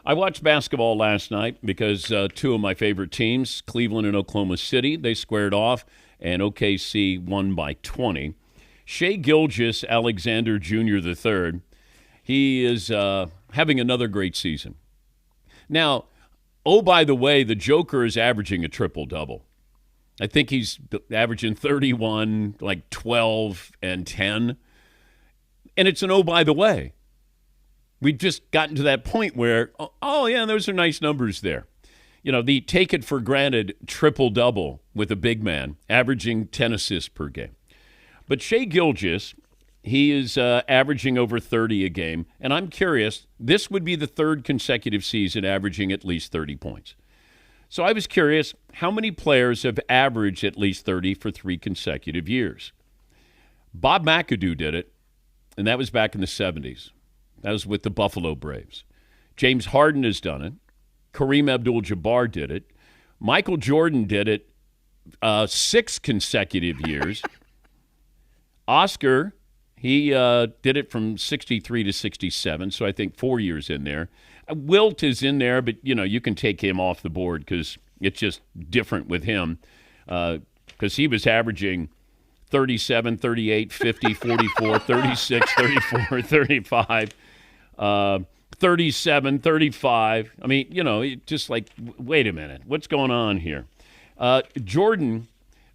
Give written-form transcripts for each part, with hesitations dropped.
I watched basketball last night because two of my favorite teams, Cleveland and Oklahoma City, they squared off, and OKC won by 20. Shai Gilgeous-Alexander Jr. III, he is having another great season. Now, oh, by the way, the Joker is averaging a triple-double. I think he's averaging 31, like 12, and 10. And it's an oh, by the way. We've just gotten to that point where, oh, yeah, those are nice numbers there. You know, the take-it-for-granted triple-double with a big man, averaging 10 assists per game. But Shai Gilgeous, he is averaging over 30 a game. And I'm curious, this would be the third consecutive season averaging at least 30 points. So I was curious, how many players have averaged at least 30 for 3 consecutive years? Bob McAdoo did it, and that was back in the 70s. That was with the Buffalo Braves. James Harden has done it. Kareem Abdul-Jabbar did it. Michael Jordan did it 6 consecutive years. Oscar, he did it from 63 to 67, so I think 4 years in there. Wilt is in there, but, you know, you can take him off the board because it's just different with him because he was averaging 37, 38, 50, 44, 36, 34, 35, 37, 35. I mean, you know, just like, wait a minute, what's going on here? Jordan,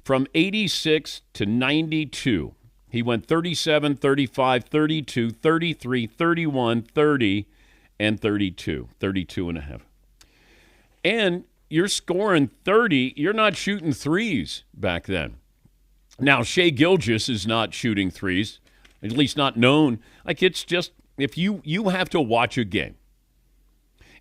from 86 to 92, he went 37, 35, 32, 33, 31, 30, and 32 and a half. And you're scoring 30. You're not shooting threes back then. Now, Shai Gilgeous is not shooting threes, at least not known. Like, it's just, if you have to watch a game.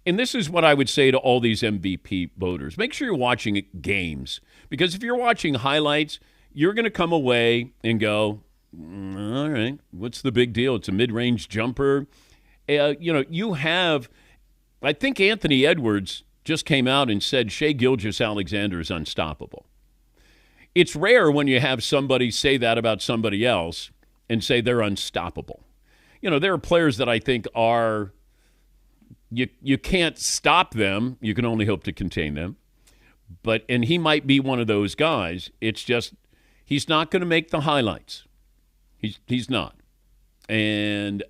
And this is what I would say to all these MVP voters. Make sure you're watching games. Because if you're watching highlights, you're going to come away and go, all right, what's the big deal? It's a mid-range jumper. You know, you have, I think Anthony Edwards just came out and said Shai Gilgeous-Alexander is unstoppable. It's rare when you have somebody say that about somebody else and say they're unstoppable. You know, there are players that I think are, you can't stop them. You can only hope to contain them. And he might be one of those guys. It's just, he's not going to make the highlights. He's not. And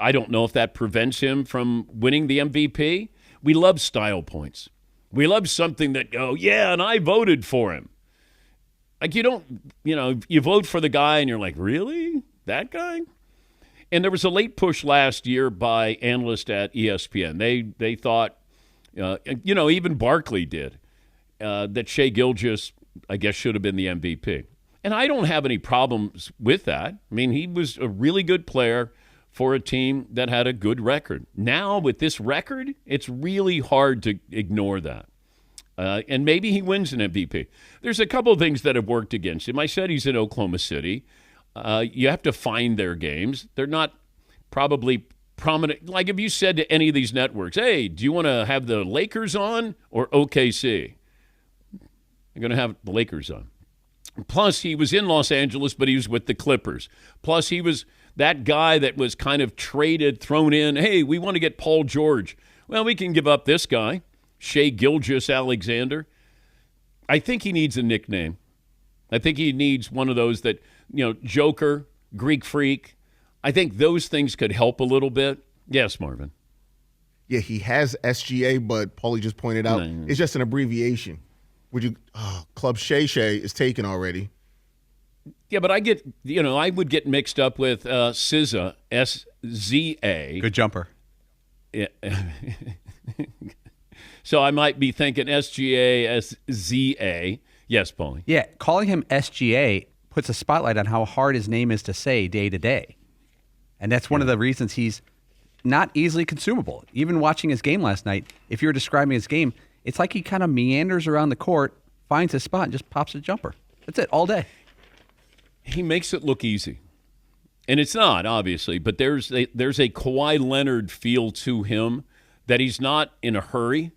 I don't know if that prevents him from winning the MVP. We love style points. We love something that, oh, yeah, and I voted for him. Like, you don't, you know, you vote for the guy and you're like, really? That guy? And there was a late push last year by analysts at ESPN. They thought, you know, even Barkley did, that Shai Gilgeous, I guess, should have been the MVP. And I don't have any problems with that. I mean, he was a really good player for a team that had a good record. Now, with this record, it's really hard to ignore that. And maybe he wins an MVP. There's a couple of things that have worked against him. I said he's in Oklahoma City. You have to find their games. They're not probably prominent. Like if you said to any of these networks, hey, do you want to have the Lakers on or OKC? You're going to have the Lakers on. Plus, he was in Los Angeles, but he was with the Clippers. Plus, he was that guy that was kind of traded, thrown in. Hey, we want to get Paul George. Well, we can give up this guy, Shai Gilgeous-Alexander. I think he needs a nickname. I think he needs one of those that, you know, Joker, Greek Freak. I think those things could help a little bit. Yes, Marvin. Yeah, he has SGA, but Paulie just pointed out it's just an abbreviation. Club Shay Shay is taken already. Yeah, but I would get mixed up with SZA, S-Z-A. Good jumper. Yeah. So I might be thinking SGA, S-Z-A. Yes, Paulie. Yeah, calling him SGA puts a spotlight on how hard his name is to say day to day. And that's one of the reasons he's not easily consumable. Even watching his game last night, if you're describing his game, it's like he kind of meanders around the court, finds his spot, and just pops a jumper. That's it, all day. He makes it look easy. And it's not, obviously, but there's a Kawhi Leonard feel to him that he's not in a hurry.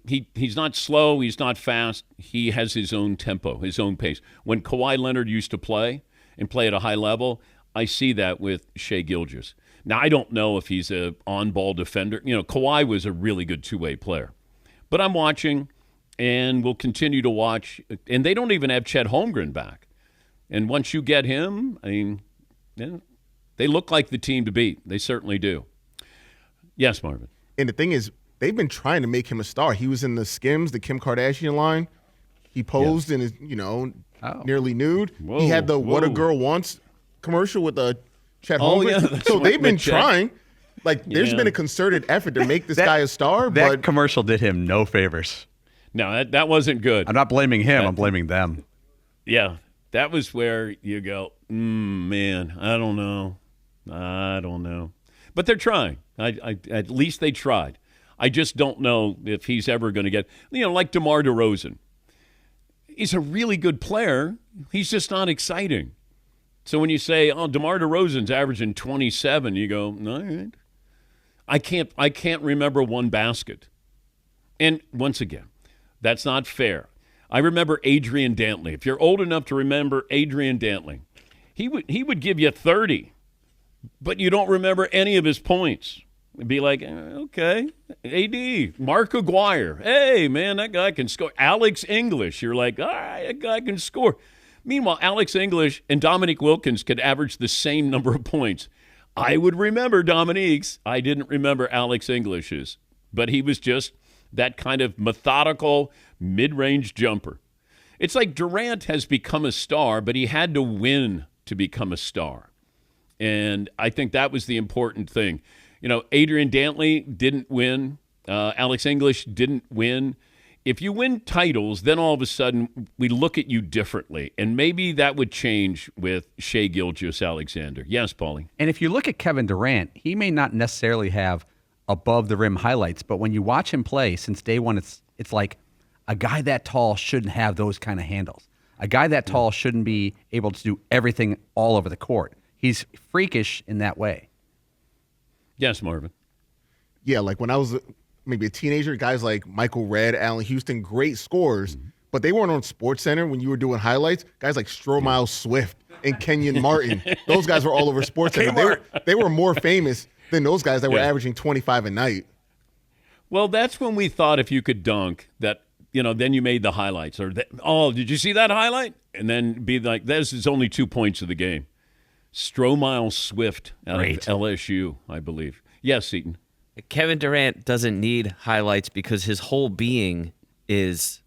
He's not slow, he's not fast. He has his own tempo, his own pace. When Kawhi Leonard used to play and play at a high level, I see that with Shai Gilgeous. Now, I don't know if he's a on-ball defender. Kawhi was a really good two-way player. But I'm watching and we'll continue to watch. And they don't even have Chet Holmgren back. And once you get him, they look like the team to beat. They certainly do. Yes, Marvin. And the thing is, they've been trying to make him a star. He was in the Skims, the Kim Kardashian line. He posed in his, nearly nude. Whoa, he had the whoa. What a Girl Wants commercial with Chet Holmgren. Yeah, so they've been Chet. trying. There's been a concerted effort to make this guy a star. That commercial did him no favors. No, that wasn't good. I'm not blaming him. I'm blaming them. Yeah, that was where you go, man, I don't know. But they're trying. At least they tried. I just don't know if he's ever going to get, like DeMar DeRozan. He's a really good player. He's just not exciting. So when you say, DeMar DeRozan's averaging 27, you go, all right. I can't remember one basket. And once again, that's not fair. I remember Adrian Dantley. If you're old enough to remember Adrian Dantley, he would give you 30, but you don't remember any of his points. It'd be like, okay, AD, Mark Aguirre. Hey, man, that guy can score. Alex English. You're like, all right, that guy can score. Meanwhile, Alex English and Dominique Wilkins could average the same number of points. I would remember Dominique's. I didn't remember Alex English's. But he was just that kind of methodical, mid-range jumper. It's like Durant has become a star, but he had to win to become a star. And I think that was the important thing. Adrian Dantley didn't win. Alex English didn't win. If you win titles, then all of a sudden we look at you differently. And maybe that would change with Shai Gilgeous-Alexander. Yes, Paulie. And if you look at Kevin Durant, he may not necessarily have above-the-rim highlights, but when you watch him play since day one, it's like a guy that tall shouldn't have those kind of handles. A guy that tall shouldn't be able to do everything all over the court. He's freakish in that way. Yes, Marvin. Yeah, like when I was maybe a teenager, guys like Michael Redd, Allen Houston, great scorers, but they weren't on SportsCenter when you were doing highlights. Guys like Stromile Swift and Kenyon Martin, those guys were all over SportsCenter. They were more famous than those guys that were averaging 25 a night. Well, that's when we thought if you could dunk that, then you made the highlights. Or, did you see that highlight? And then be like, this is only 2 points of the game. Stromile Swift out of LSU, I believe. Yes, Seton. Kevin Durant doesn't need highlights because his whole being is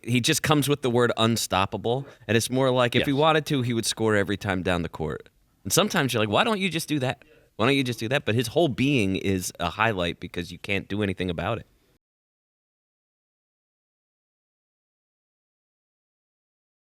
he just comes with the word unstoppable. And it's more like if he wanted to, he would score every time down the court. And sometimes you're like, why don't you just do that? Why don't you just do that? But his whole being is a highlight because you can't do anything about it.